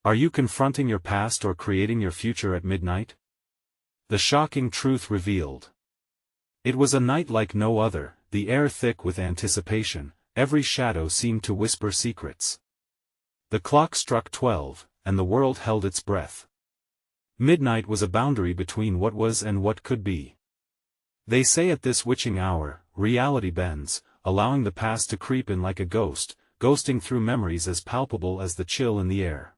Are you confronting your past or creating your future at midnight? The shocking truth revealed. It was a night like no other, the air thick with anticipation, every shadow seemed to whisper secrets. The clock struck 12, and the world held its breath. Midnight was a boundary between what was and what could be. They say at this witching hour, reality bends, allowing the past to creep in like a ghost, ghosting through memories as palpable as the chill in the air.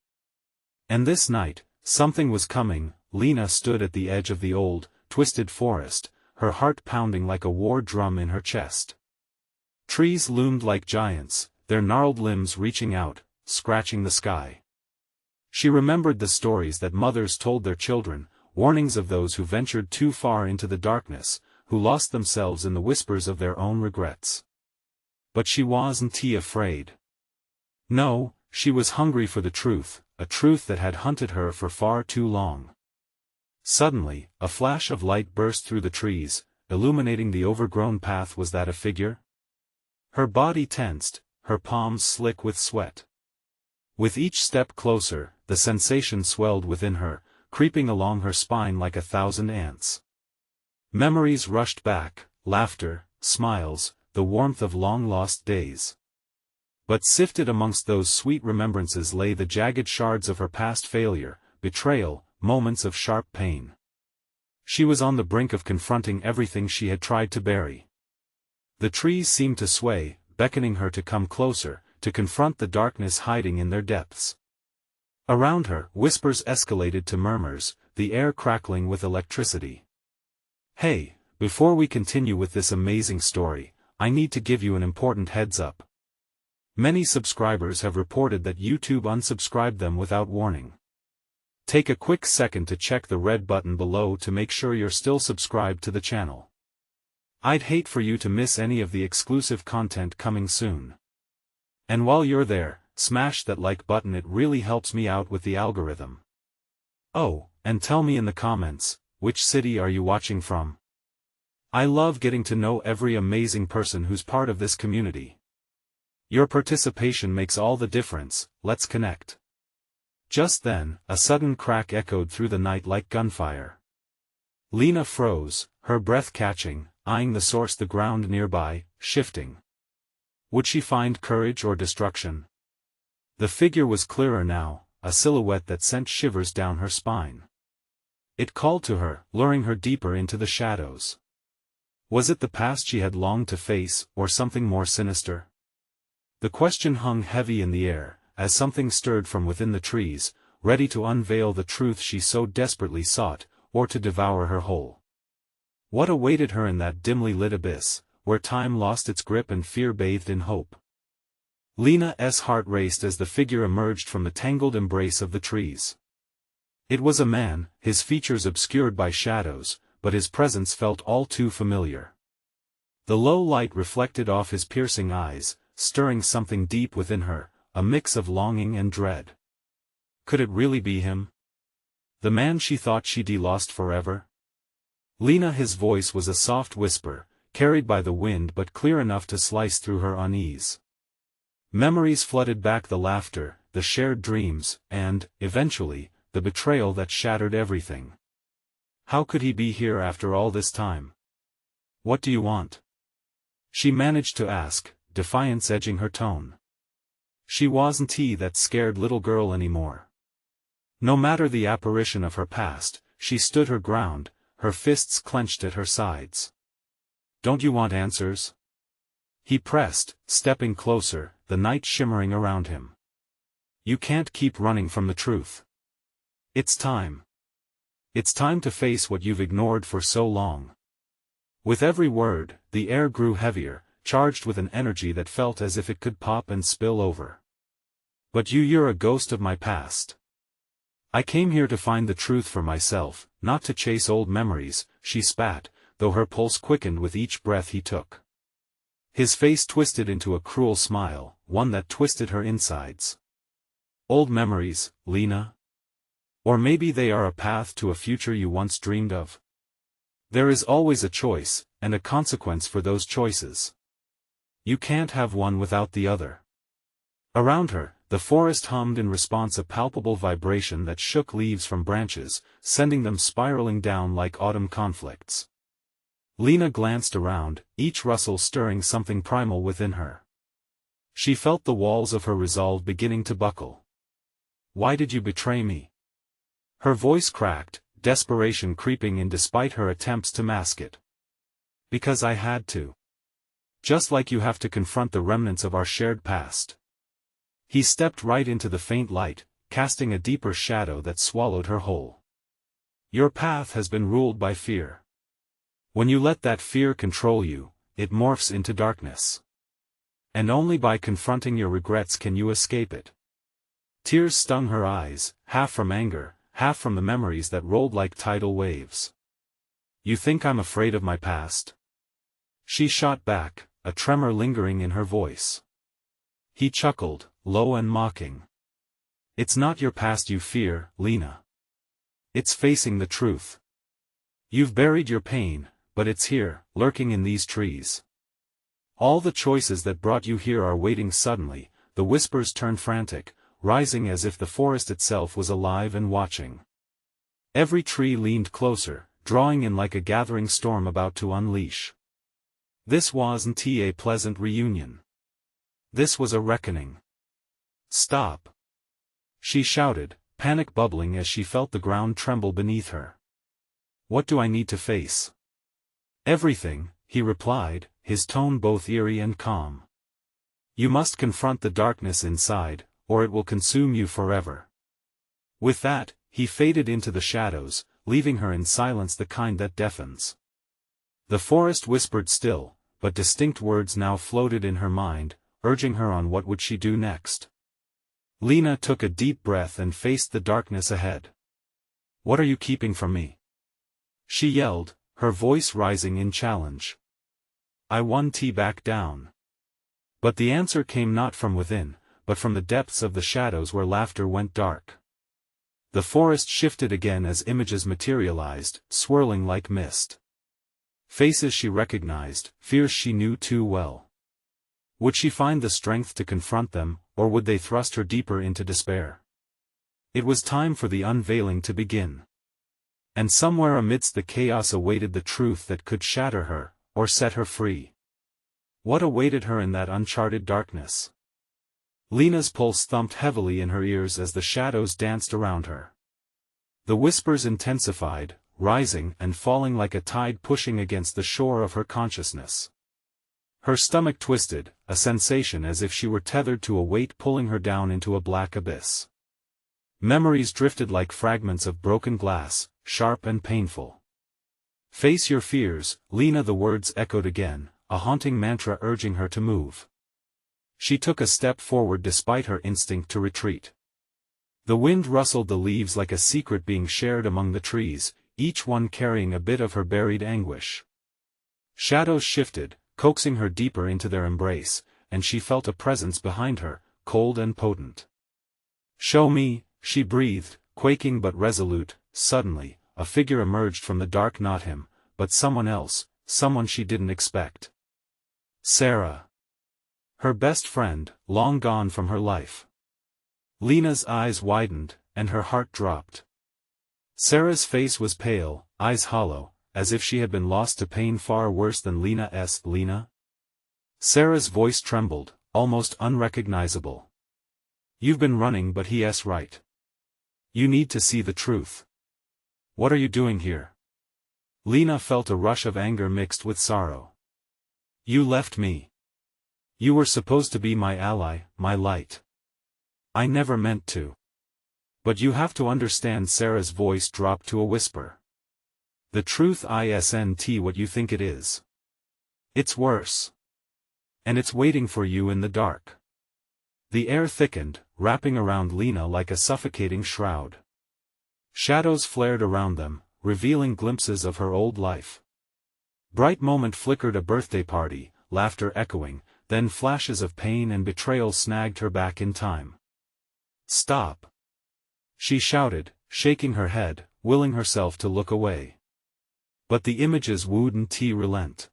And this night, something was coming. Lena stood at the edge of the old, twisted forest, her heart pounding like a war drum in her chest. Trees loomed like giants, their gnarled limbs reaching out, scratching the sky. She remembered the stories that mothers told their children, warnings of those who ventured too far into the darkness, who lost themselves in the whispers of their own regrets. But she wasn't afraid. No, she was hungry for the truth, a truth that had hunted her for far too long. Suddenly, a flash of light burst through the trees, illuminating the overgrown path. Was that a figure? Her body tensed, her palms slick with sweat. With each step closer, the sensation swelled within her, creeping along her spine like 1,000 ants. Memories rushed back, laughter, smiles, the warmth of long-lost days. But sifted amongst those sweet remembrances lay the jagged shards of her past failure, betrayal, moments of sharp pain. She was on the brink of confronting everything she had tried to bury. The trees seemed to sway, beckoning her to come closer, to confront the darkness hiding in their depths. Around her, whispers escalated to murmurs, the air crackling with electricity. Hey, before we continue with this amazing story, I need to give you an important heads up. Many subscribers have reported that YouTube unsubscribed them without warning. Take a quick second to check the red button below to make sure you're still subscribed to the channel. I'd hate for you to miss any of the exclusive content coming soon. And while you're there, smash that like button, it really helps me out with the algorithm. Oh, and tell me in the comments, which city are you watching from? I love getting to know every amazing person who's part of this community. Your participation makes all the difference. Let's connect. Just then, a sudden crack echoed through the night like gunfire. Lena froze, her breath catching, eyeing the ground nearby, shifting. Would she find courage or destruction? The figure was clearer now, a silhouette that sent shivers down her spine. It called to her, luring her deeper into the shadows. Was it the past she had longed to face, or something more sinister? The question hung heavy in the air, as something stirred from within the trees, ready to unveil the truth she so desperately sought, or to devour her whole. What awaited her in that dimly lit abyss, where time lost its grip and fear bathed in hope? Lena's heart raced as the figure emerged from the tangled embrace of the trees. It was a man, his features obscured by shadows, but his presence felt all too familiar. The low light reflected off his piercing eyes, stirring something deep within her, a mix of longing and dread. Could it really be him? The man she thought she'd lost forever? Lena, his voice was a soft whisper, carried by the wind but clear enough to slice through her unease. Memories flooded back, the laughter, the shared dreams, and, eventually, the betrayal that shattered everything. How could he be here after all this time? What do you want? She managed to ask, defiance edging her tone. She wasn't that scared little girl anymore. No matter the apparition of her past, she stood her ground, her fists clenched at her sides. Don't you want answers? He pressed, stepping closer, the night shimmering around him. You can't keep running from the truth. It's time. It's time to face what you've ignored for so long. With every word, the air grew heavier, charged with an energy that felt as if it could pop and spill over. But you're a ghost of my past. I came here to find the truth for myself, not to chase old memories, she spat, though her pulse quickened with each breath he took. His face twisted into a cruel smile, one that twisted her insides. Old memories, Lena? Or maybe they are a path to a future you once dreamed of? There is always a choice, and a consequence for those choices. You can't have one without the other. Around her, The forest hummed in response, a palpable vibration that shook leaves from branches, sending them spiraling down like autumn conflicts. Lena glanced around, each rustle stirring something primal within her. She felt the walls of her resolve beginning to buckle. "Why did you betray me?" Her voice cracked, desperation creeping in despite her attempts to mask it. "Because I had to. Just like you have to confront the remnants of our shared past." He stepped right into the faint light, casting a deeper shadow that swallowed her whole. "Your path has been ruled by fear. When you let that fear control you, it morphs into darkness. And only by confronting your regrets can you escape it." Tears stung her eyes, half from anger, half from the memories that rolled like tidal waves. "You think I'm afraid of my past?" She shot back, a tremor lingering in her voice. He chuckled, low and mocking. "It's not your past you fear, Lena. It's facing the truth. You've buried your pain, but it's here, lurking in these trees. All the choices that brought you here are waiting." Suddenly, the whispers turned frantic, rising as if the forest itself was alive and watching. Every tree leaned closer, drawing in like a gathering storm about to unleash. This wasn't a pleasant reunion. This was a reckoning. "Stop!" she shouted, panic bubbling as she felt the ground tremble beneath her. "What do I need to face?" "Everything," he replied, his tone both eerie and calm. "You must confront the darkness inside, or it will consume you forever." With that, he faded into the shadows, leaving her in silence, the kind that deafens. The forest whispered still, but distinct words now floated in her mind, urging her on. What would she do next? Lena took a deep breath and faced the darkness ahead. "What are you keeping from me?" she yelled, her voice rising in challenge. "I want to back down." But the answer came not from within, but from the depths of the shadows where laughter went dark. The forest shifted again as images materialized, swirling like mist. Faces she recognized, fears she knew too well. Would she find the strength to confront them, or would they thrust her deeper into despair? It was time for the unveiling to begin. And somewhere amidst the chaos awaited the truth that could shatter her, or set her free. What awaited her in that uncharted darkness? Lena's pulse thumped heavily in her ears as the shadows danced around her. The whispers intensified, rising and falling like a tide pushing against the shore of her consciousness. Her stomach twisted, a sensation as if she were tethered to a weight pulling her down into a black abyss. Memories drifted like fragments of broken glass, sharp and painful. "Face your fears," Lena, the words echoed again, a haunting mantra urging her to move. She took a step forward despite her instinct to retreat. The wind rustled the leaves like a secret being shared among the trees, each one carrying a bit of her buried anguish. Shadows shifted, coaxing her deeper into their embrace, and she felt a presence behind her, cold and potent. "Show me," she breathed, quaking but resolute. Suddenly, a figure emerged from the dark, not him, but someone else, someone she didn't expect. Sarah. Her best friend, long gone from her life. Lena's eyes widened, and her heart dropped. Sarah's face was pale, eyes hollow, as if she had been lost to pain far worse than Lena's. "Lena?" Sarah's voice trembled, almost unrecognizable. "You've been running, but he's right. You need to see the truth. What are you doing here?" Lena felt a rush of anger mixed with sorrow. "You left me. You were supposed to be my ally, my light. I never meant to. But you have to understand." Sarah's voice dropped to a whisper. "The truth isn't what you think it is. It's worse. And it's waiting for you in the dark." The air thickened, wrapping around Lena like a suffocating shroud. Shadows flared around them, revealing glimpses of her old life. Bright moment flickered, a birthday party, laughter echoing, then flashes of pain and betrayal snagged her back in time. "Stop!" she shouted, shaking her head, willing herself to look away. But the images wouldn't relent.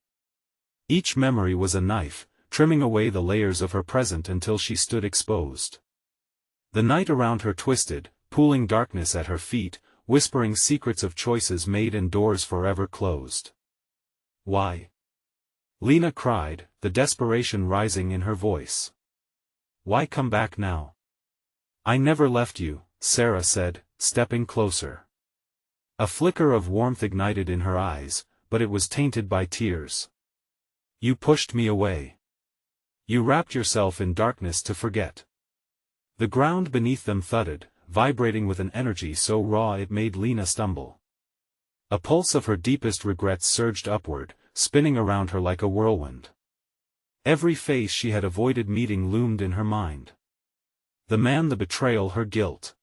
Each memory was a knife, trimming away the layers of her present until she stood exposed. The night around her twisted, pooling darkness at her feet, whispering secrets of choices made and doors forever closed. Why? Lena cried, the desperation rising in her voice. Why come back now? I never left you, Sarah said, stepping closer. A flicker of warmth ignited in her eyes, but it was tainted by tears. You pushed me away. You wrapped yourself in darkness to forget. The ground beneath them thudded, vibrating with an energy so raw it made Lena stumble. A pulse of her deepest regrets surged upward, spinning around her like a whirlwind. Every face she had avoided meeting loomed in her mind. The man, the betrayal, her guilt.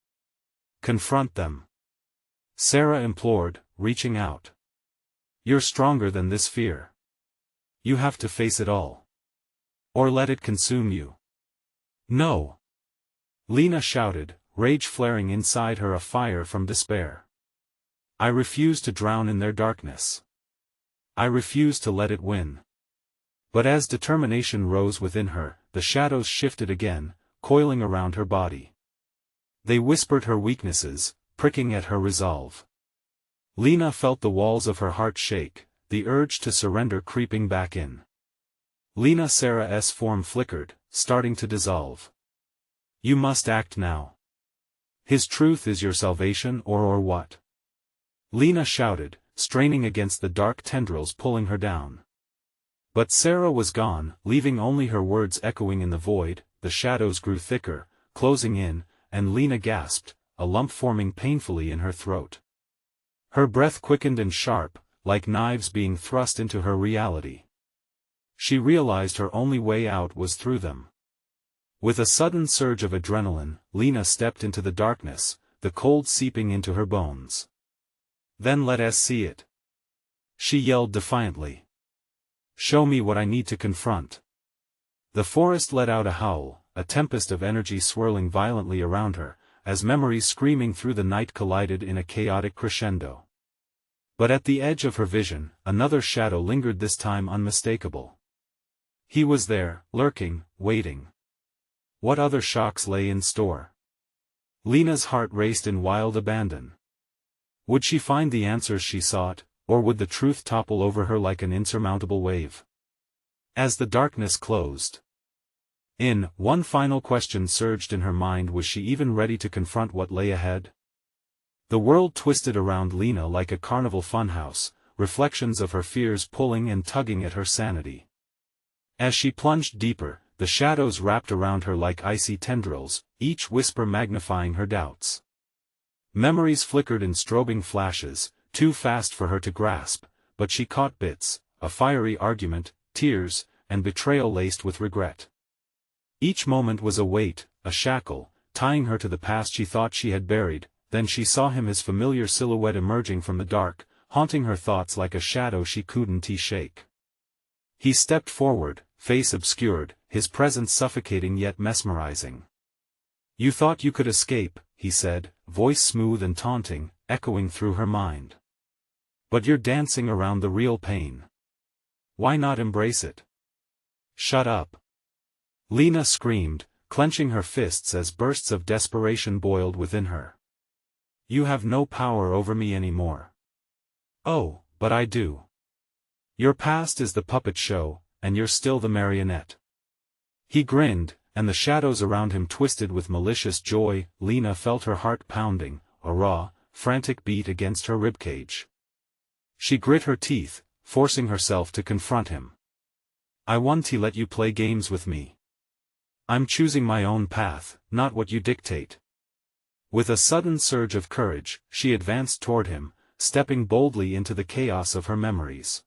Confront them. Sarah implored, reaching out. You're stronger than this fear. You have to face it all. Or let it consume you. No. Lena shouted, rage flaring inside her, a fire from despair. I refuse to drown in their darkness. I refuse to let it win. But as determination rose within her, the shadows shifted again, coiling around her body. They whispered her weaknesses, pricking at her resolve. Lena felt the walls of her heart shake, the urge to surrender creeping back in. Sarah's form flickered, starting to dissolve. You must act now. His truth is your salvation, or what? Lena shouted, straining against the dark tendrils pulling her down. But Sarah was gone, leaving only her words echoing in the void. The shadows grew thicker, closing in, and Lena gasped, a lump forming painfully in her throat. Her breath quickened and sharp, like knives being thrust into her reality. She realized her only way out was through them. With a sudden surge of adrenaline, Lena stepped into the darkness, the cold seeping into her bones. Then let us see it. She yelled defiantly. Show me what I need to confront. The forest let out a howl, a tempest of energy swirling violently around her, as memories screaming through the night collided in a chaotic crescendo. But at the edge of her vision, another shadow lingered, this time unmistakable. He was there, lurking, waiting. What other shocks lay in store? Lena's heart raced in wild abandon. Would she find the answers she sought, or would the truth topple over her like an insurmountable wave? As the darkness closed in, one final question surged in her mind: was she even ready to confront what lay ahead? The world twisted around Lena like a carnival funhouse, reflections of her fears pulling and tugging at her sanity. As she plunged deeper, the shadows wrapped around her like icy tendrils, each whisper magnifying her doubts. Memories flickered in strobing flashes, too fast for her to grasp, but she caught bits: a fiery argument, tears, and betrayal laced with regret. Each moment was a weight, a shackle, tying her to the past she thought she had buried. Then she saw him, his familiar silhouette emerging from the dark, haunting her thoughts like a shadow she couldn't shake. He stepped forward, face obscured, his presence suffocating yet mesmerizing. You thought you could escape, he said, voice smooth and taunting, echoing through her mind. But you're dancing around the real pain. Why not embrace it? Shut up. Lena screamed, clenching her fists as bursts of desperation boiled within her. You have no power over me anymore. Oh, but I do. Your past is the puppet show, and you're still the marionette. He grinned, and the shadows around him twisted with malicious joy. Lena felt her heart pounding, a raw, frantic beat against her ribcage. She grit her teeth, forcing herself to confront him. I won't let you play games with me. I'm choosing my own path, not what you dictate. With a sudden surge of courage, she advanced toward him, stepping boldly into the chaos of her memories.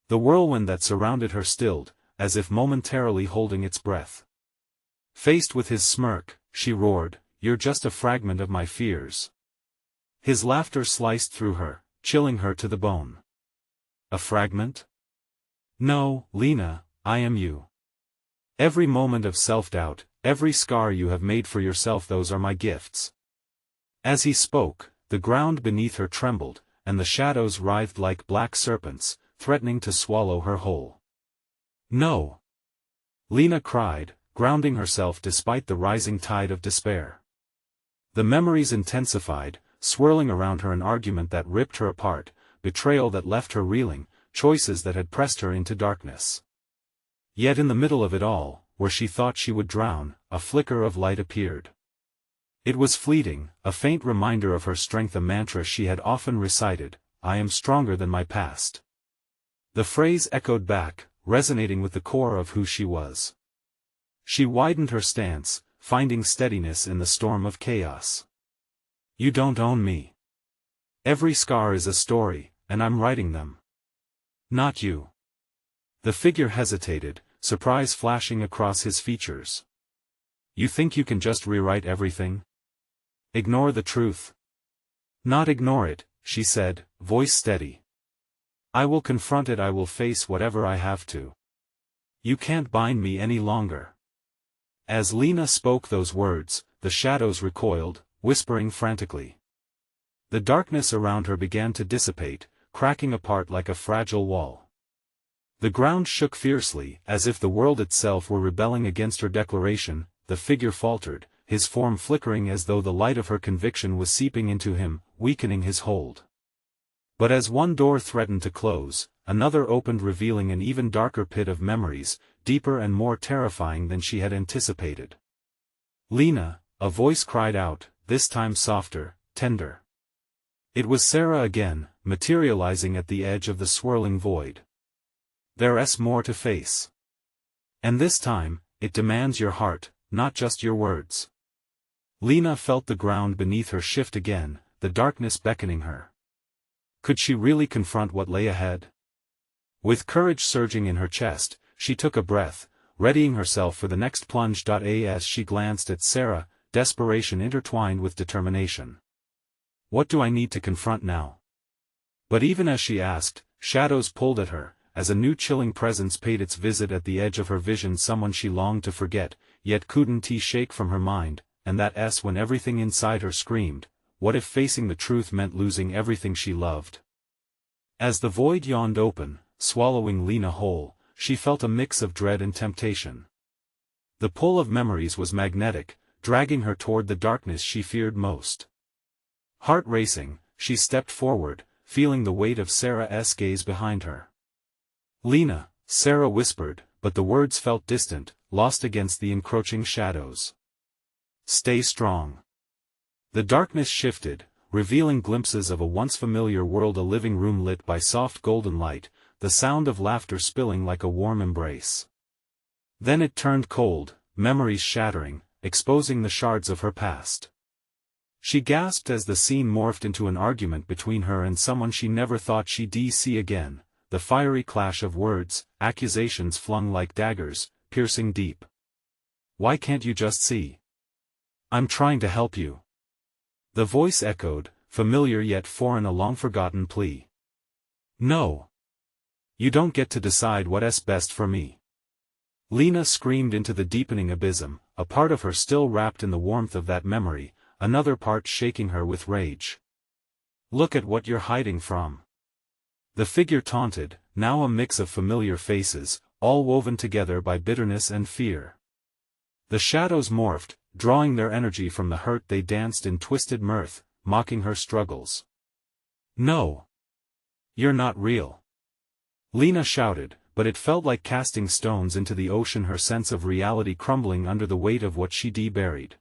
The whirlwind that surrounded her stilled, as if momentarily holding its breath. Faced with his smirk, she roared, "You're just a fragment of my fears." His laughter sliced through her, chilling her to the bone. A fragment? No, Lena, I am you. Every moment of self-doubt, every scar you have made for yourself, those are my gifts. As he spoke, the ground beneath her trembled, and the shadows writhed like black serpents, threatening to swallow her whole. No! Lena cried, grounding herself despite the rising tide of despair. The memories intensified, swirling around her, an argument that ripped her apart, betrayal that left her reeling, choices that had pressed her into darkness. Yet in the middle of it all, where she thought she would drown, a flicker of light appeared. It was fleeting, a faint reminder of her strength, a mantra she had often recited, "I am stronger than my past." The phrase echoed back, resonating with the core of who she was. She widened her stance, finding steadiness in the storm of chaos. "You don't own me. Every scar is a story, and I'm writing them. Not you." The figure hesitated, surprise flashing across his features. "You think you can just rewrite everything? Ignore the truth?" "Not ignore it," she said, voice steady. "I will confront it, I will face whatever I have to. You can't bind me any longer." As Lena spoke those words, the shadows recoiled, whispering frantically. The darkness around her began to dissipate, cracking apart like a fragile wall. The ground shook fiercely, as if the world itself were rebelling against her declaration. The figure faltered, his form flickering as though the light of her conviction was seeping into him, weakening his hold. But as one door threatened to close, another opened, revealing an even darker pit of memories, deeper and more terrifying than she had anticipated. "Lena," a voice cried out, this time softer, tender. It was Sarah again, materializing at the edge of the swirling void. "There's more to face. And this time, it demands your heart, not just your words." Lena felt the ground beneath her shift again, the darkness beckoning her. Could she really confront what lay ahead? With courage surging in her chest, she took a breath, readying herself for the next plunge. As she glanced at Sarah, desperation intertwined with determination. "What do I need to confront now?" But even as she asked, shadows pulled at her, as a new chilling presence paid its visit at the edge of her vision, someone she longed to forget, yet couldn't shake from her mind, and that when everything inside her screamed, what if facing the truth meant losing everything she loved? As the void yawned open, swallowing Lena whole, she felt a mix of dread and temptation. The pull of memories was magnetic, dragging her toward the darkness she feared most. Heart racing, she stepped forward, feeling the weight of Sarah's gaze behind her. "Lena," Sarah whispered, but the words felt distant, lost against the encroaching shadows. "Stay strong." The darkness shifted, revealing glimpses of a once familiar world, a living room lit by soft golden light, the sound of laughter spilling like a warm embrace. Then it turned cold, memories shattering, exposing the shards of her past. She gasped as the scene morphed into an argument between her and someone she never thought she'd see again, the fiery clash of words, accusations flung like daggers, piercing deep. "Why can't you just see? I'm trying to help you." The voice echoed, familiar yet foreign, a long-forgotten plea. "No. You don't get to decide what's best for me." Lena screamed into the deepening abysm, a part of her still wrapped in the warmth of that memory, another part shaking her with rage. "Look at what you're hiding from." The figure taunted, now a mix of familiar faces, all woven together by bitterness and fear. The shadows morphed, drawing their energy from the hurt. They danced in twisted mirth, mocking her struggles. "No. You're not real." Lena shouted, but it felt like casting stones into the ocean, her sense of reality crumbling under the weight of what she'd buried.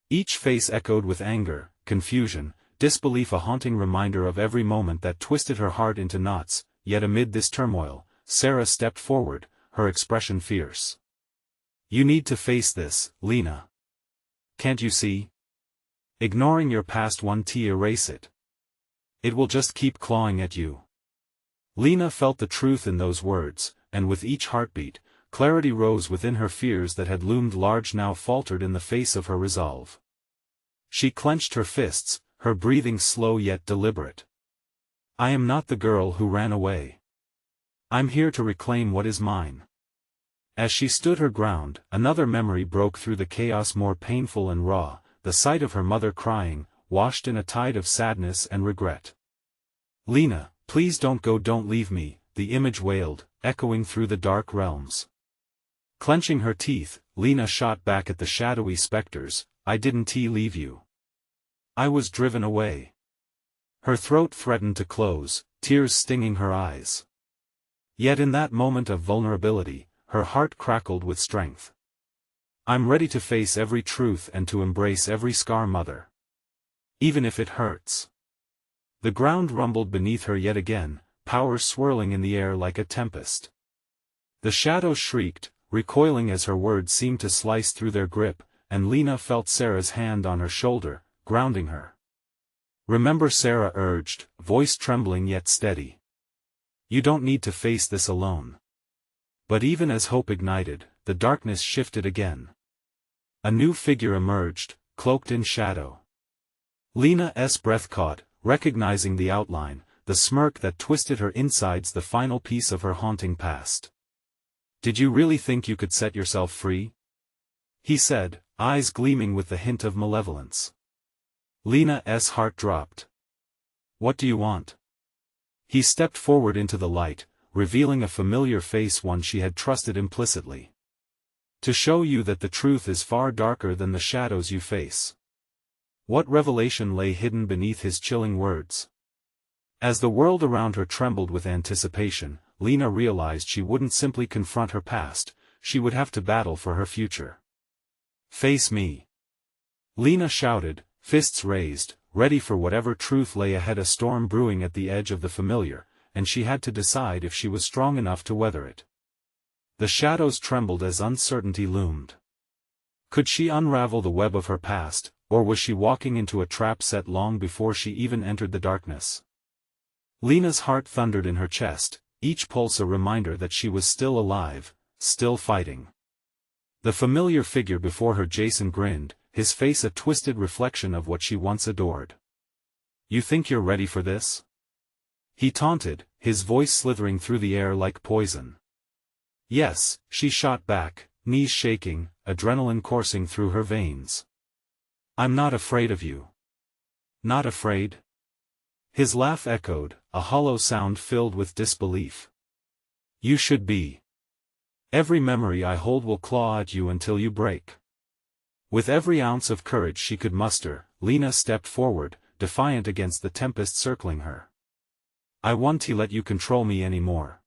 Each face echoed with anger, confusion, disbelief, a haunting reminder of every moment that twisted her heart into knots. Yet amid this turmoil, Sarah stepped forward, her expression fierce. "You need to face this, Lena. Can't you see? Ignoring your past won't erase it. It will just keep clawing at you." Lena felt the truth in those words, and with each heartbeat, clarity rose within her. Fears that had loomed large now faltered in the face of her resolve. She clenched her fists, her breathing slow yet deliberate. "I am not the girl who ran away. I'm here to reclaim what is mine." As she stood her ground, another memory broke through the chaos, more painful and raw, the sight of her mother crying, washed in a tide of sadness and regret. "Lena, please don't go, don't leave me," the image wailed, echoing through the dark realms. Clenching her teeth, Lena shot back at the shadowy specters, "I didn't leave you. I was driven away." Her throat threatened to close, tears stinging her eyes. Yet in that moment of vulnerability, her heart crackled with strength. "I'm ready to face every truth and to embrace every scar, Mother. Even if it hurts." The ground rumbled beneath her yet again, power swirling in the air like a tempest. The shadows shrieked, recoiling as her words seemed to slice through their grip, and Lena felt Sarah's hand on her shoulder, grounding her. "Remember," Sarah urged, voice trembling yet steady. "You don't need to face this alone." But even as hope ignited, the darkness shifted again. A new figure emerged, cloaked in shadow. Lena's breath caught, recognizing the outline, the smirk that twisted her insides, the final piece of her haunting past. "Did you really think you could set yourself free?" he said, eyes gleaming with the hint of malevolence. Lena's heart dropped. "What do you want?" He stepped forward into the light, revealing a familiar face, one she had trusted implicitly. "To show you that the truth is far darker than the shadows you face." What revelation lay hidden beneath his chilling words? As the world around her trembled with anticipation, Lena realized she wouldn't simply confront her past, she would have to battle for her future. "Face me!" Lena shouted, fists raised, ready for whatever truth lay ahead. A storm brewing at the edge of the familiar, and she had to decide if she was strong enough to weather it. The shadows trembled as uncertainty loomed. Could she unravel the web of her past, or was she walking into a trap set long before she even entered the darkness? Lena's heart thundered in her chest, each pulse a reminder that she was still alive, still fighting. The familiar figure before her, Jason, grinned, his face a twisted reflection of what she once adored. "You think you're ready for this?" he taunted, his voice slithering through the air like poison. "Yes," she shot back, knees shaking, adrenaline coursing through her veins. "I'm not afraid of you." "Not afraid?" His laugh echoed, a hollow sound filled with disbelief. "You should be. Every memory I hold will claw at you until you break." With every ounce of courage she could muster, Lena stepped forward, defiant against the tempest circling her. "I won't let you control me anymore."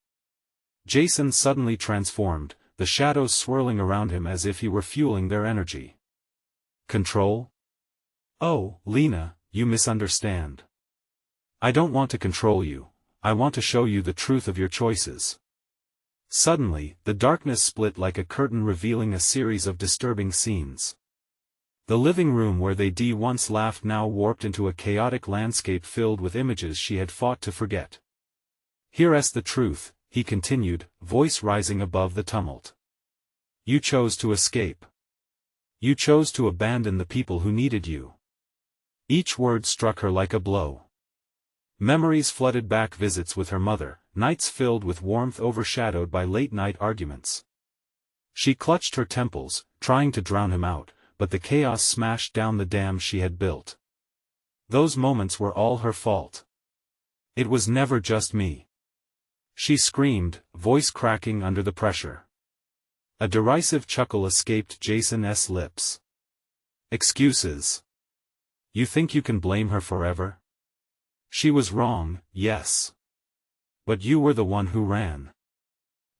Jason suddenly transformed, the shadows swirling around him as if he were fueling their energy. "Control? Oh, Lena, you misunderstand. I don't want to control you, I want to show you the truth of your choices." Suddenly, the darkness split like a curtain, revealing a series of disturbing scenes. The living room where they once laughed now warped into a chaotic landscape filled with images she had fought to forget. "Here's the truth," he continued, voice rising above the tumult. "You chose to escape. You chose to abandon the people who needed you." Each word struck her like a blow. Memories flooded back, visits with her mother, nights filled with warmth overshadowed by late-night arguments. She clutched her temples, trying to drown him out, but the chaos smashed down the dam she had built. Those moments were all her fault. "It was never just me," she screamed, voice cracking under the pressure. A derisive chuckle escaped Jason's lips. "Excuses? You think you can blame her forever? She was wrong, yes. But you were the one who ran.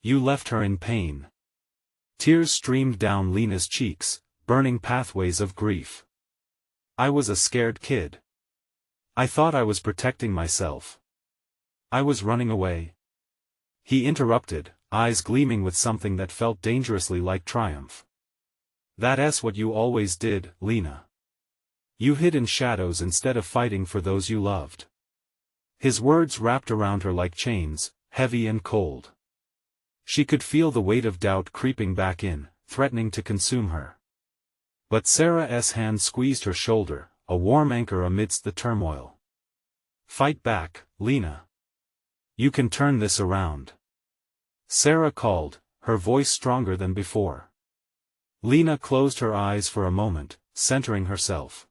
You left her in pain." Tears streamed down Lena's cheeks, burning pathways of grief. "I was a scared kid. I thought I was protecting myself. I was running away." He interrupted, eyes gleaming with something that felt dangerously like triumph. "That's what you always did, Lena. You hid in shadows instead of fighting for those you loved." His words wrapped around her like chains, heavy and cold. She could feel the weight of doubt creeping back in, threatening to consume her. But Sarah's hand squeezed her shoulder, a warm anchor amidst the turmoil. "Fight back, Lena. You can turn this around." Sarah called, her voice stronger than before. Lena closed her eyes for a moment, centering herself.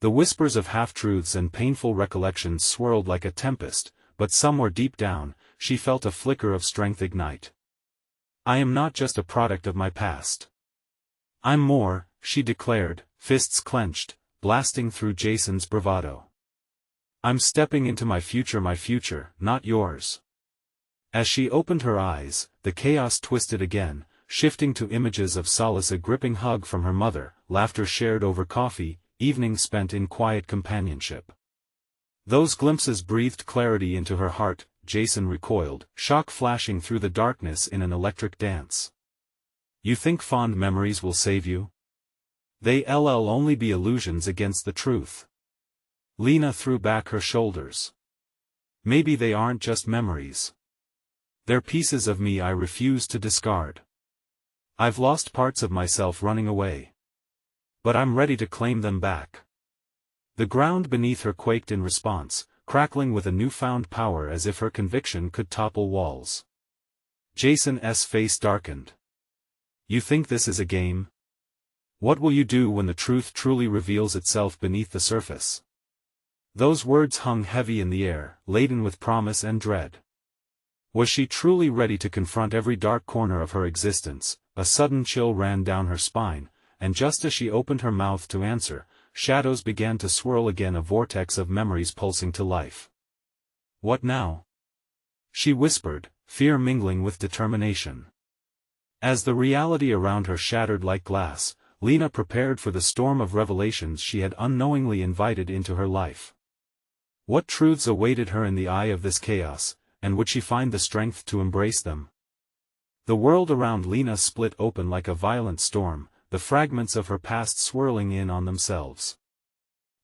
The whispers of half-truths and painful recollections swirled like a tempest, but somewhere deep down, she felt a flicker of strength ignite. I am not just a product of my past. I'm more, she declared, fists clenched, blasting through Jason's bravado. I'm stepping into my future, not yours. As she opened her eyes, the chaos twisted again, shifting to images of solace, a gripping hug from her mother, laughter shared over coffee, evenings spent in quiet companionship. Those glimpses breathed clarity into her heart. Jason recoiled, shock flashing through the darkness in an electric dance. You think fond memories will save you? They'll only be illusions against the truth. Lena threw back her shoulders. Maybe they aren't just memories. They're pieces of me I refuse to discard. I've lost parts of myself running away. But I'm ready to claim them back. The ground beneath her quaked in response, crackling with a newfound power as if her conviction could topple walls. Jason's face darkened. You think this is a game? What will you do when the truth truly reveals itself beneath the surface? Those words hung heavy in the air, laden with promise and dread. Was she truly ready to confront every dark corner of her existence? A sudden chill ran down her spine, and just as she opened her mouth to answer, shadows began to swirl again, a vortex of memories pulsing to life. What now? She whispered, fear mingling with determination. As the reality around her shattered like glass, Lena prepared for the storm of revelations she had unknowingly invited into her life. What truths awaited her in the eye of this chaos, and would she find the strength to embrace them? The world around Lena split open like a violent storm, the fragments of her past swirling in on themselves.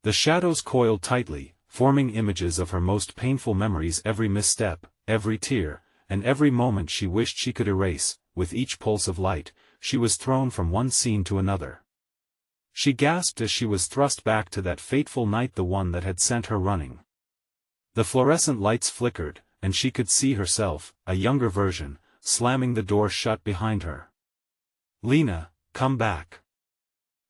The shadows coiled tightly, forming images of her most painful memories, every misstep, every tear, and every moment she wished she could erase. With each pulse of light, she was thrown from one scene to another. She gasped as she was thrust back to that fateful night, the one that had sent her running. The fluorescent lights flickered, and she could see herself, a younger version, slamming the door shut behind her. Lena, come back.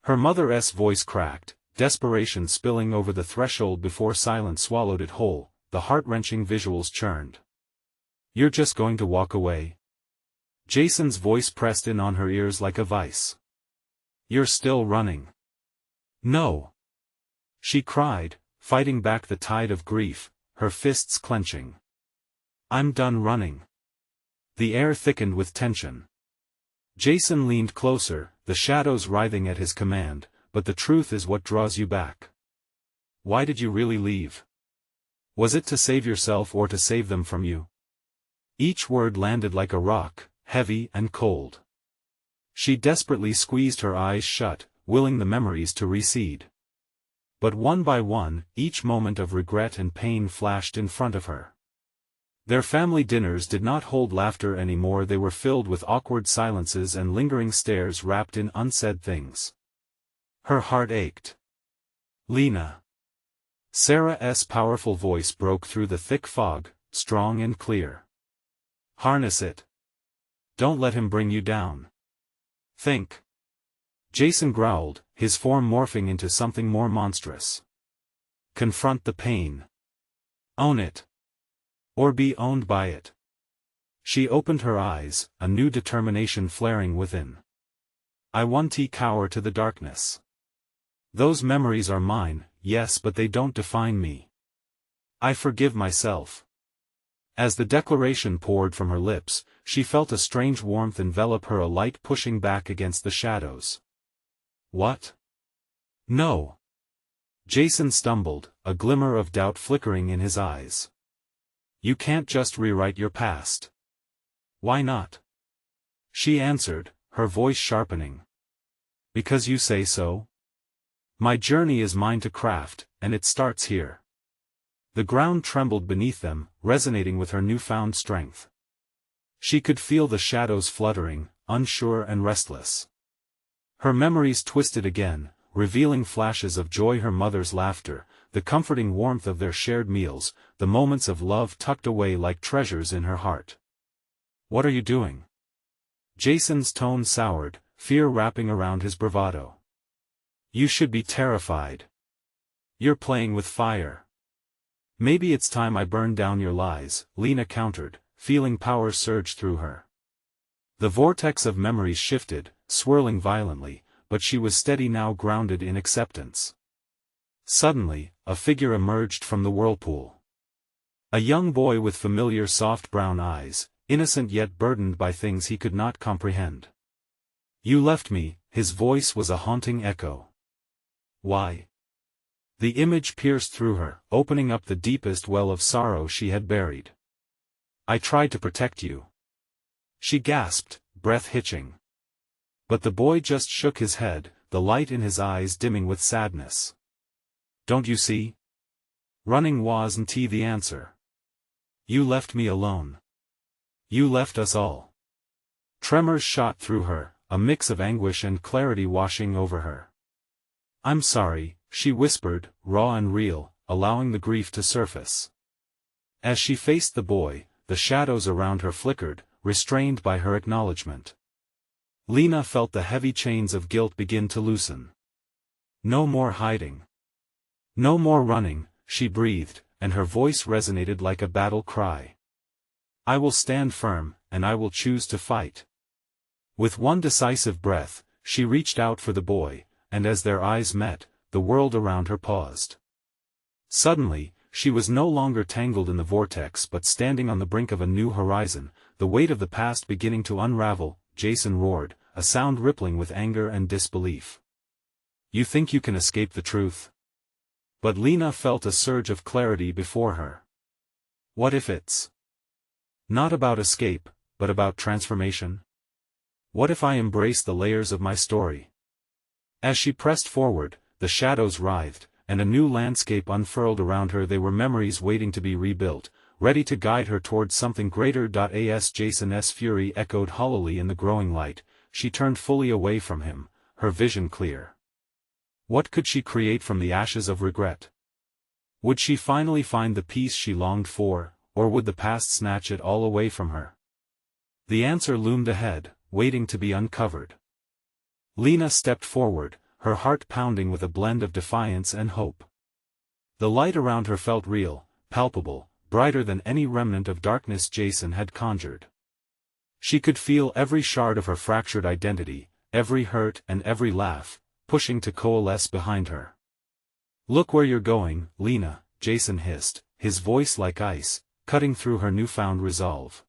Her mother's voice cracked, desperation spilling over the threshold before silence swallowed it whole. The heart-wrenching visuals churned. You're just going to walk away? Jason's voice pressed in on her ears like a vice. You're still running. No. She cried, fighting back the tide of grief, her fists clenching. I'm done running. The air thickened with tension. Jason leaned closer, the shadows writhing at his command, but the truth is what draws you back. Why did you really leave? Was it to save yourself or to save them from you? Each word landed like a rock, heavy and cold. She desperately squeezed her eyes shut, willing the memories to recede. But one by one, each moment of regret and pain flashed in front of her. Their family dinners did not hold laughter anymore, they were filled with awkward silences and lingering stares wrapped in unsaid things. Her heart ached. Lena. Sarah's powerful voice broke through the thick fog, strong and clear. Harness it. Don't let him bring you down. Think. Jason growled, his form morphing into something more monstrous. Confront the pain. Own it. Or be owned by it. She opened her eyes, a new determination flaring within. I won't cower to the darkness. Those memories are mine, yes, but they don't define me. I forgive myself. As the declaration poured from her lips, she felt a strange warmth envelop her, a light pushing back against the shadows. What? No. Jason stumbled, a glimmer of doubt flickering in his eyes. You can't just rewrite your past. Why not? She answered, her voice sharpening. Because you say so? My journey is mine to craft, and it starts here. The ground trembled beneath them, resonating with her newfound strength. She could feel the shadows fluttering, unsure and restless. Her memories twisted again, revealing flashes of joy, her mother's laughter, the comforting warmth of their shared meals, the moments of love tucked away like treasures in her heart. What are you doing? Jason's tone soured, fear wrapping around his bravado. You should be terrified. You're playing with fire. Maybe it's time I burn down your lies, Lena countered, feeling power surge through her. The vortex of memories shifted, swirling violently, but she was steady now, grounded in acceptance. Suddenly, a figure emerged from the whirlpool. A young boy with familiar soft brown eyes, innocent yet burdened by things he could not comprehend. "You left me," his voice was a haunting echo. "Why?" The image pierced through her, opening up the deepest well of sorrow she had buried. "I tried to protect you," she gasped, breath hitching. But the boy just shook his head, the light in his eyes dimming with sadness. "Don't you see? Running wasn't the answer. You left me alone. You left us all." Tremors shot through her, a mix of anguish and clarity washing over her. "I'm sorry," she whispered, raw and real, allowing the grief to surface. As she faced the boy, the shadows around her flickered, restrained by her acknowledgement. Lena felt the heavy chains of guilt begin to loosen. No more hiding. No more running, she breathed, and her voice resonated like a battle cry. "I will stand firm, and I will choose to fight." With one decisive breath, she reached out for the boy, and as their eyes met, the world around her paused. Suddenly, she was no longer tangled in the vortex but standing on the brink of a new horizon, the weight of the past beginning to unravel. Jason roared, a sound rippling with anger and disbelief. "You think you can escape the truth?" But Lena felt a surge of clarity before her. "What if it's not about escape, but about transformation? What if I embrace the layers of my story?" As she pressed forward, the shadows writhed, and a new landscape unfurled around her. They were memories waiting to be rebuilt, ready to guide her towards something greater. As Jason's fury echoed hollowly in the growing light, she turned fully away from him, her vision clear. What could she create from the ashes of regret? Would she finally find the peace she longed for, or would the past snatch it all away from her? The answer loomed ahead, waiting to be uncovered. Lena stepped forward, her heart pounding with a blend of defiance and hope. The light around her felt real, palpable, brighter than any remnant of darkness Jason had conjured. She could feel every shard of her fractured identity, every hurt and every laugh, pushing to coalesce behind her. "Look where you're going, Lena," Jason hissed, his voice like ice, cutting through her newfound resolve.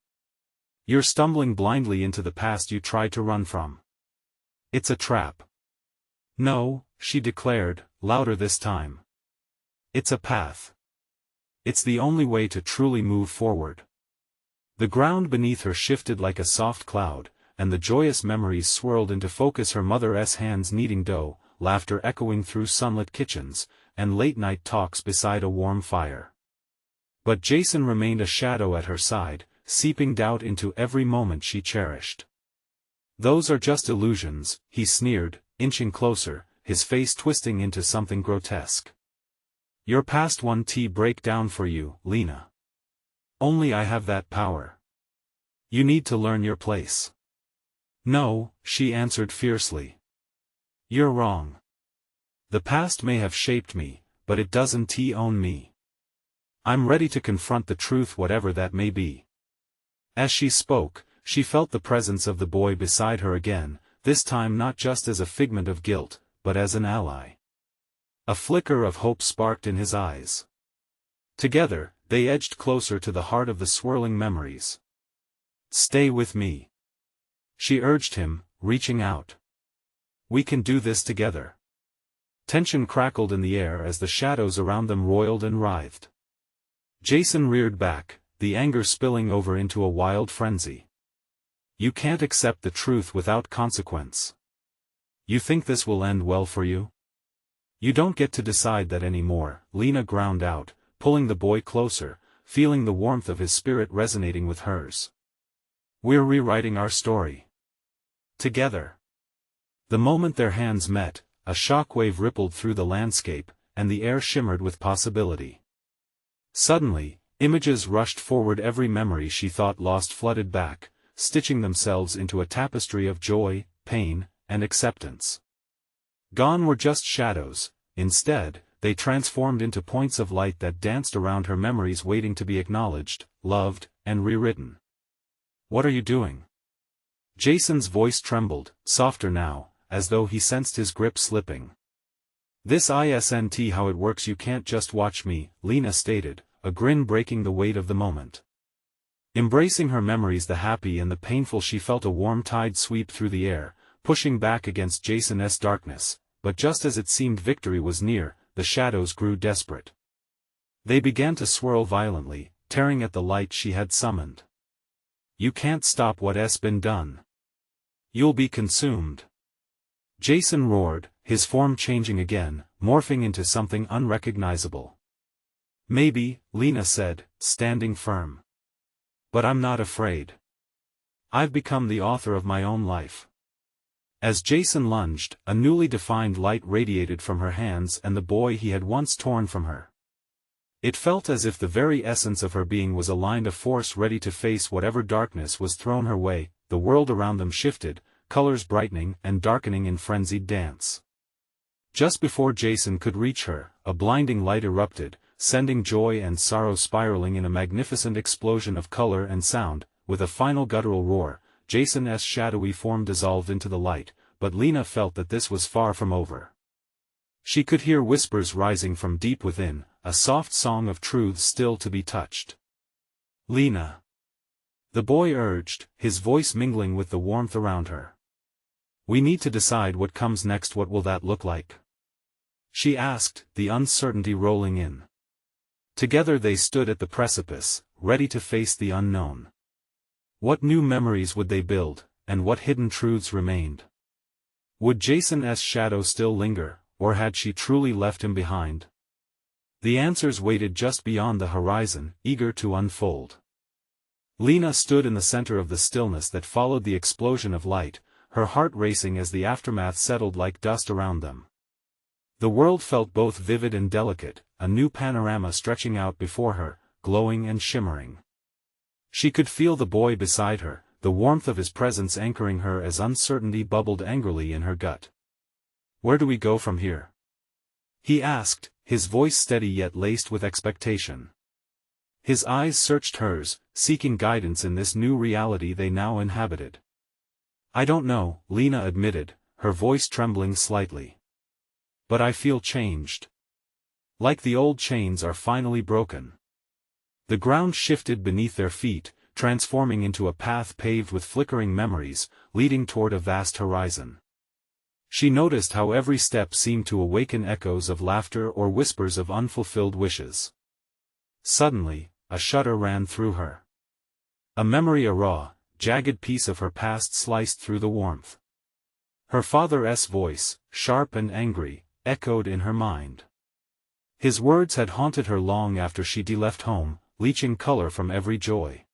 "You're stumbling blindly into the past you tried to run from. It's a trap." "No," she declared, louder this time. "It's a path. It's the only way to truly move forward." The ground beneath her shifted like a soft cloud, and the joyous memories swirled into focus. Her mother's hands kneading dough, laughter echoing through sunlit kitchens, and late-night talks beside a warm fire. But Jason remained a shadow at her side, seeping doubt into every moment she cherished. "Those are just illusions," he sneered, inching closer, his face twisting into something grotesque. "Your past won't break down for you, Lena. Only I have that power. You need to learn your place." "No," she answered fiercely. "You're wrong. The past may have shaped me, but it doesn't own me. I'm ready to confront the truth, whatever that may be." As she spoke, she felt the presence of the boy beside her again, this time not just as a figment of guilt, but as an ally. A flicker of hope sparked in his eyes. Together, they edged closer to the heart of the swirling memories. "Stay with me," she urged him, reaching out. "We can do this together." Tension crackled in the air as the shadows around them roiled and writhed. Jason reared back, the anger spilling over into a wild frenzy. "You can't accept the truth without consequence. You think this will end well for you? You don't get to decide that anymore," Lena ground out, pulling the boy closer, feeling the warmth of his spirit resonating with hers. "We're rewriting our story. Together." The moment their hands met, a shockwave rippled through the landscape, and the air shimmered with possibility. Suddenly, images rushed forward. Every memory she thought lost flooded back, stitching themselves into a tapestry of joy, pain, and acceptance. Gone were just shadows. Instead, they transformed into points of light that danced around her memories, waiting to be acknowledged, loved, and rewritten. "What are you doing?" Jason's voice trembled, softer now, as though he sensed his grip slipping. "This isn't how it works. You can't just watch me," Lena stated, a grin breaking the weight of the moment. Embracing her memories, the happy and the painful, she felt a warm tide sweep through the air, pushing back against Jason's darkness, but just as it seemed victory was near, the shadows grew desperate. They began to swirl violently, tearing at the light she had summoned. "You can't stop what's been done. You'll be consumed," Jason roared, his form changing again, morphing into something unrecognizable. "Maybe," Lena said, standing firm. "But I'm not afraid. I've become the author of my own life." As Jason lunged, a newly defined light radiated from her hands and the boy he had once torn from her. It felt as if the very essence of her being was aligned, a force ready to face whatever darkness was thrown her way. The world around them shifted, colors brightening and darkening in frenzied dance. Just before Jason could reach her, a blinding light erupted, sending joy and sorrow spiraling in a magnificent explosion of color and sound. With a final guttural roar, Jason's shadowy form dissolved into the light, but Lena felt that this was far from over. She could hear whispers rising from deep within, a soft song of truths still to be touched. "Lena," the boy urged, his voice mingling with the warmth around her. "We need to decide what comes next. What will that look like?" she asked, the uncertainty rolling in. Together they stood at the precipice, ready to face the unknown. What new memories would they build, and what hidden truths remained? Would Jason's shadow still linger, or had she truly left him behind? The answers waited just beyond the horizon, eager to unfold. Lena stood in the center of the stillness that followed the explosion of light, her heart racing as the aftermath settled like dust around them. The world felt both vivid and delicate, a new panorama stretching out before her, glowing and shimmering. She could feel the boy beside her, the warmth of his presence anchoring her as uncertainty bubbled angrily in her gut. "Where do we go from here?" he asked, his voice steady yet laced with expectation. His eyes searched hers, seeking guidance in this new reality they now inhabited. "I don't know," Lena admitted, her voice trembling slightly. "But I feel changed. Like the old chains are finally broken." The ground shifted beneath their feet, transforming into a path paved with flickering memories, leading toward a vast horizon. She noticed how every step seemed to awaken echoes of laughter or whispers of unfulfilled wishes. Suddenly, a shudder ran through her. A memory, a raw, jagged piece of her past sliced through the warmth. Her father's voice, sharp and angry, echoed in her mind. His words had haunted her long after she'd left home, leaching color from every joy.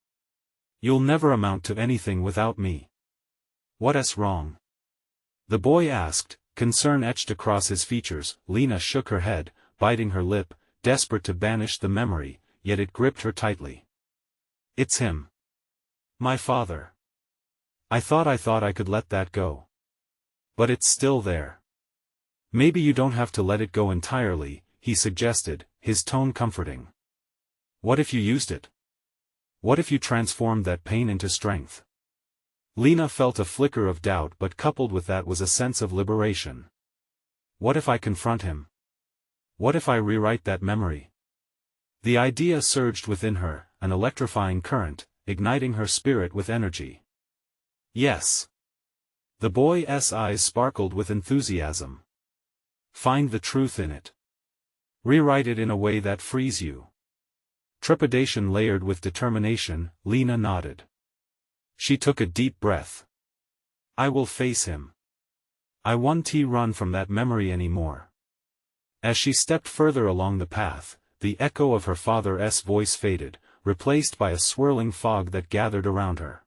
"You'll never amount to anything without me." "What's wrong?" the boy asked, concern etched across his features. Lena shook her head, biting her lip, desperate to banish the memory, yet it gripped her tightly. "It's him. My father. I thought I could let that go. But it's still there." "Maybe you don't have to let it go entirely," he suggested, his tone comforting. "What if you used it? What if you transformed that pain into strength?" Lena felt a flicker of doubt, but coupled with that was a sense of liberation. "What if I confront him? What if I rewrite that memory?" The idea surged within her, an electrifying current, igniting her spirit with energy. "Yes." The boy's eyes sparkled with enthusiasm. "Find the truth in it. Rewrite it in a way that frees you." Trepidation layered with determination, Lena nodded. She took a deep breath. "I will face him. I won't run from that memory anymore." As she stepped further along the path, the echo of her father's voice faded, replaced by a swirling fog that gathered around her.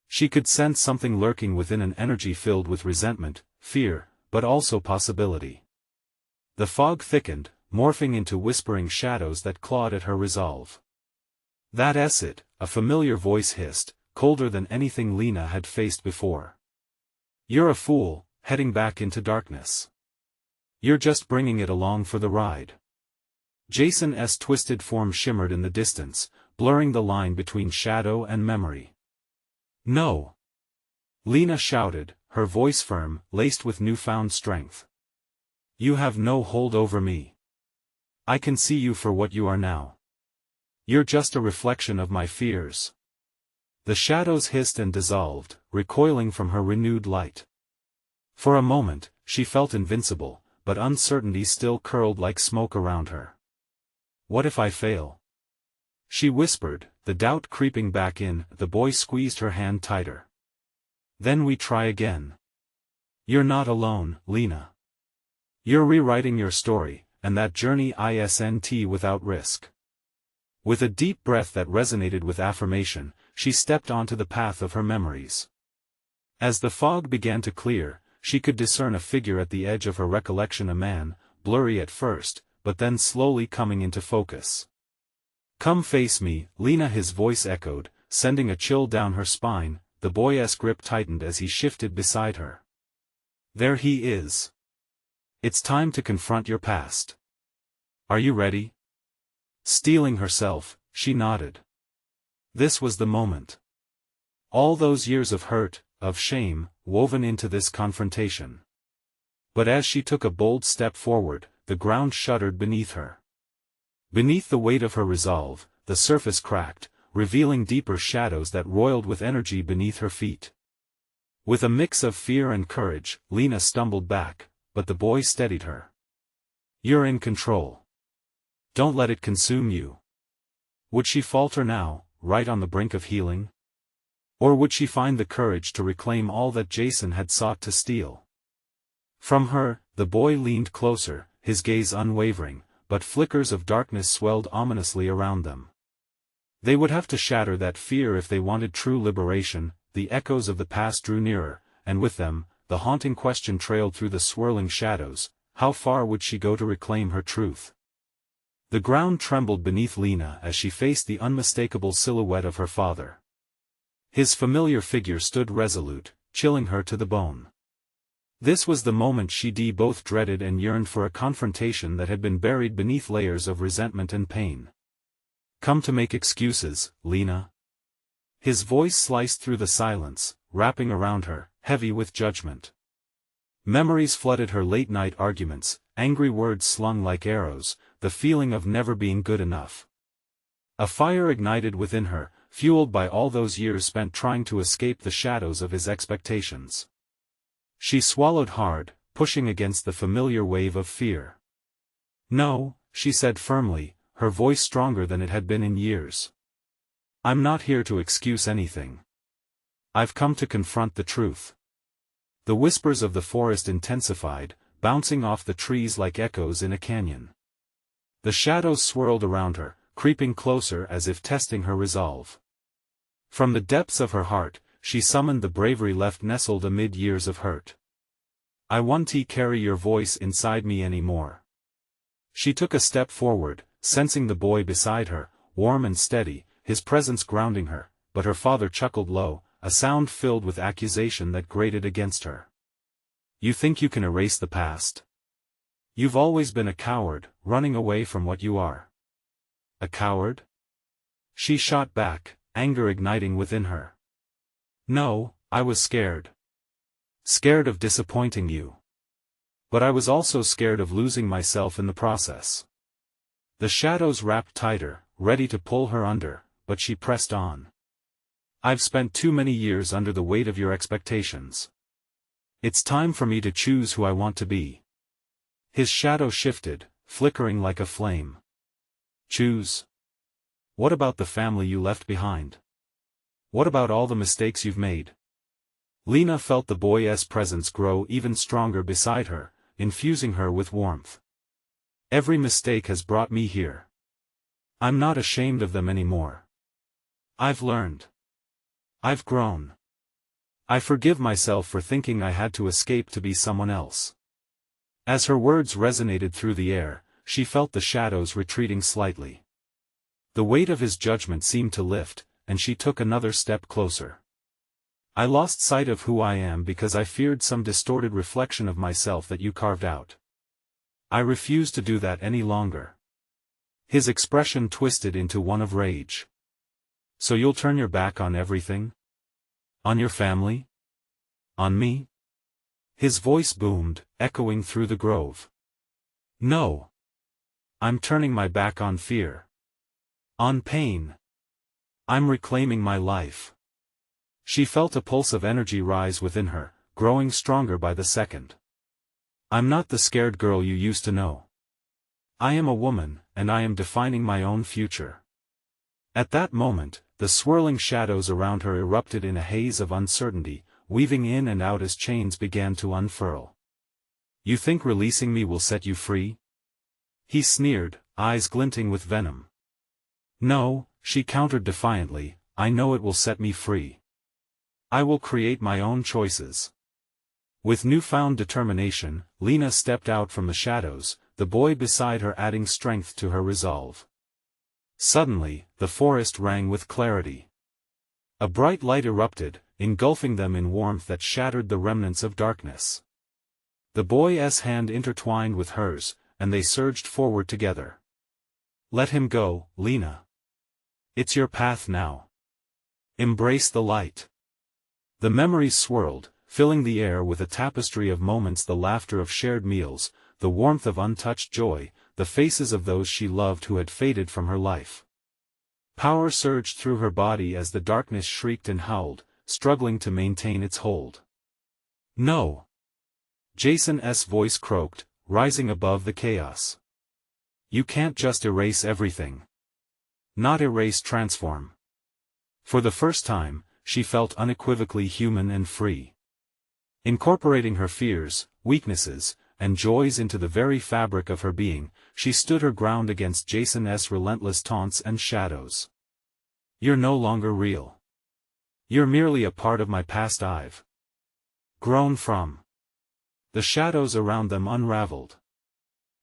She could sense something lurking within, an energy filled with resentment, fear, but also possibility. The fog thickened, morphing into whispering shadows that clawed at her resolve. "That's it," a familiar voice hissed, colder than anything Lena had faced before. "You're a fool, heading back into darkness. You're just bringing it along for the ride." Jason's twisted form shimmered in the distance, blurring the line between shadow and memory. "No. Lena shouted, her voice firm, laced with newfound strength. You have no hold over me. I can see you for what you are now. You're just a reflection of my fears. The shadows hissed and dissolved, recoiling from her renewed light. For a moment, she felt invincible, but uncertainty still curled like smoke around her. What if I fail? She whispered, the doubt creeping back in. The boy squeezed her hand tighter. Then we try again. You're not alone, Lena. You're rewriting your story, and that journey isn't without risk. With a deep breath that resonated with affirmation, she stepped onto the path of her memories. As the fog began to clear, she could discern a figure at the edge of her recollection, a man, blurry at first, but then slowly coming into focus. Come face me, Lena, his voice echoed, sending a chill down her spine. The boy's grip tightened as he shifted beside her. There he is. It's time to confront your past. Are you ready? Steeling herself, she nodded. This was the moment. All those years of hurt, of shame, woven into this confrontation. But as she took a bold step forward, the ground shuddered beneath her. Beneath the weight of her resolve, the surface cracked, revealing deeper shadows that roiled with energy beneath her feet. With a mix of fear and courage, Lena stumbled back, but the boy steadied her. You're in control. Don't let it consume you. Would she falter now, right on the brink of healing? Or would she find the courage to reclaim all that Jason had sought to steal? From her, the boy leaned closer, his gaze unwavering, but flickers of darkness swelled ominously around them. They would have to shatter that fear if they wanted true liberation. The echoes of the past drew nearer, and with them, the haunting question trailed through the swirling shadows: how far would she go to reclaim her truth? The ground trembled beneath Lena as she faced the unmistakable silhouette of her father. His familiar figure stood resolute, chilling her to the bone. This was the moment she both dreaded and yearned for, a confrontation that had been buried beneath layers of resentment and pain. Come to make excuses, Lena? His voice sliced through the silence, wrapping around her, heavy with judgment. Memories flooded her late-night arguments, angry words slung like arrows, the feeling of never being good enough. A fire ignited within her, fueled by all those years spent trying to escape the shadows of his expectations. She swallowed hard, pushing against the familiar wave of fear. No, she said firmly, her voice stronger than it had been in years. I'm not here to excuse anything. I've come to confront the truth. The whispers of the forest intensified, bouncing off the trees like echoes in a canyon. The shadows swirled around her, creeping closer as if testing her resolve. From the depths of her heart, she summoned the bravery left nestled amid years of hurt. I won't carry your voice inside me anymore. She took a step forward, sensing the boy beside her, warm and steady, his presence grounding her, but her father chuckled low, a sound filled with accusation that grated against her. You think you can erase the past? You've always been a coward, running away from what you are. A coward? She shot back, anger igniting within her. No, I was scared. Scared of disappointing you. But I was also scared of losing myself in the process. The shadows wrapped tighter, ready to pull her under, but she pressed on. I've spent too many years under the weight of your expectations. It's time for me to choose who I want to be. His shadow shifted, flickering like a flame. Choose? What about the family you left behind? What about all the mistakes you've made? Lena felt the boy's presence grow even stronger beside her, infusing her with warmth. Every mistake has brought me here. I'm not ashamed of them anymore. I've learned. I've grown. I forgive myself for thinking I had to escape to be someone else. As her words resonated through the air, she felt the shadows retreating slightly. The weight of his judgment seemed to lift, and she took another step closer. I lost sight of who I am because I feared some distorted reflection of myself that you carved out. I refuse to do that any longer. His expression twisted into one of rage. So you'll turn your back on everything? On your family? On me? His voice boomed, echoing through the grove. No. I'm turning my back on fear. On pain. I'm reclaiming my life. She felt a pulse of energy rise within her, growing stronger by the second. I'm not the scared girl you used to know. I am a woman, and I am defining my own future. At that moment, the swirling shadows around her erupted in a haze of uncertainty, weaving in and out as chains began to unfurl. You think releasing me will set you free? He sneered, eyes glinting with venom. No, she countered defiantly, I know it will set me free. I will create my own choices. With newfound determination, Lena stepped out from the shadows, the boy beside her adding strength to her resolve. Suddenly, the forest rang with clarity. A bright light erupted, engulfing them in warmth that shattered the remnants of darkness. The boy's hand intertwined with hers, and they surged forward together. Let him go, Lena. It's your path now. Embrace the light. The memories swirled, filling the air with a tapestry of moments, the laughter of shared meals, the warmth of untouched joy, the faces of those she loved who had faded from her life. Power surged through her body as the darkness shrieked and howled, struggling to maintain its hold. No. Jason's voice croaked, rising above the chaos. You can't just erase everything. Not erase, transform. For the first time, she felt unequivocally human and free. Incorporating her fears, weaknesses, and joys into the very fabric of her being, she stood her ground against Jason's relentless taunts and shadows. You're no longer real. You're merely a part of my past I've grown from. The shadows around them unraveled.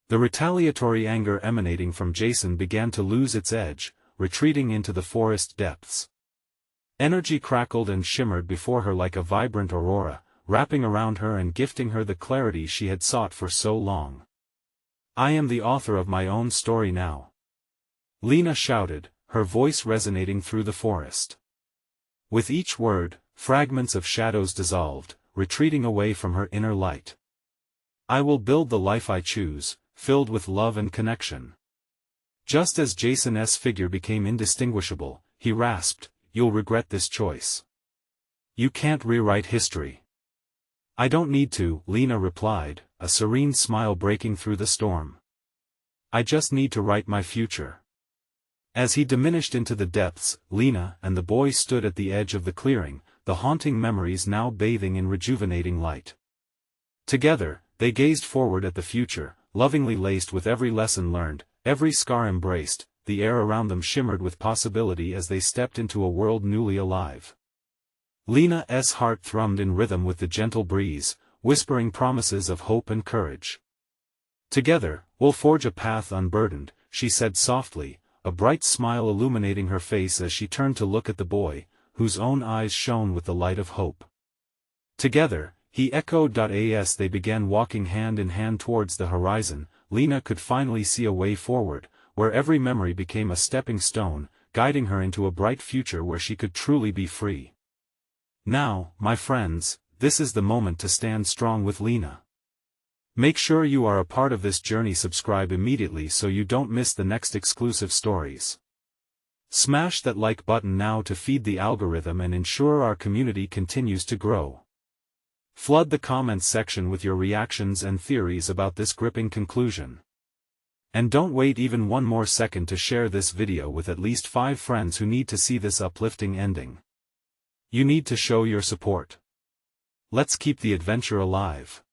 The retaliatory anger emanating from Jason began to lose its edge, retreating into the forest depths. Energy crackled and shimmered before her like a vibrant aurora, wrapping around her and gifting her the clarity she had sought for so long. I am the author of my own story now. Lena shouted, her voice resonating through the forest. With each word, fragments of shadows dissolved, retreating away from her inner light. I will build the life I choose, filled with love and connection. Just as Jason's figure became indistinguishable, he rasped, You'll regret this choice. You can't rewrite history. I don't need to, Lena replied, a serene smile breaking through the storm. I just need to write my future. As he diminished into the depths, Lena and the boy stood at the edge of the clearing, the haunting memories now bathing in rejuvenating light. Together, they gazed forward at the future, lovingly laced with every lesson learned, every scar embraced. The air around them shimmered with possibility as they stepped into a world newly alive. Lena's heart thrummed in rhythm with the gentle breeze, whispering promises of hope and courage. Together, we'll forge a path unburdened, she said softly, a bright smile illuminating her face as she turned to look at the boy, whose own eyes shone with the light of hope. Together, he echoed. As they began walking hand in hand towards the horizon, Lena could finally see a way forward, where every memory became a stepping stone, guiding her into a bright future where she could truly be free. Now, my friends, this is the moment to stand strong with Lena. Make sure you are a part of this journey. Subscribe immediately so you don't miss the next exclusive stories. Smash that like button now to feed the algorithm and ensure our community continues to grow. Flood the comments section with your reactions and theories about this gripping conclusion. And don't wait even one more second to share this video with at least 5 friends who need to see this uplifting ending. You need to show your support. Let's keep the adventure alive.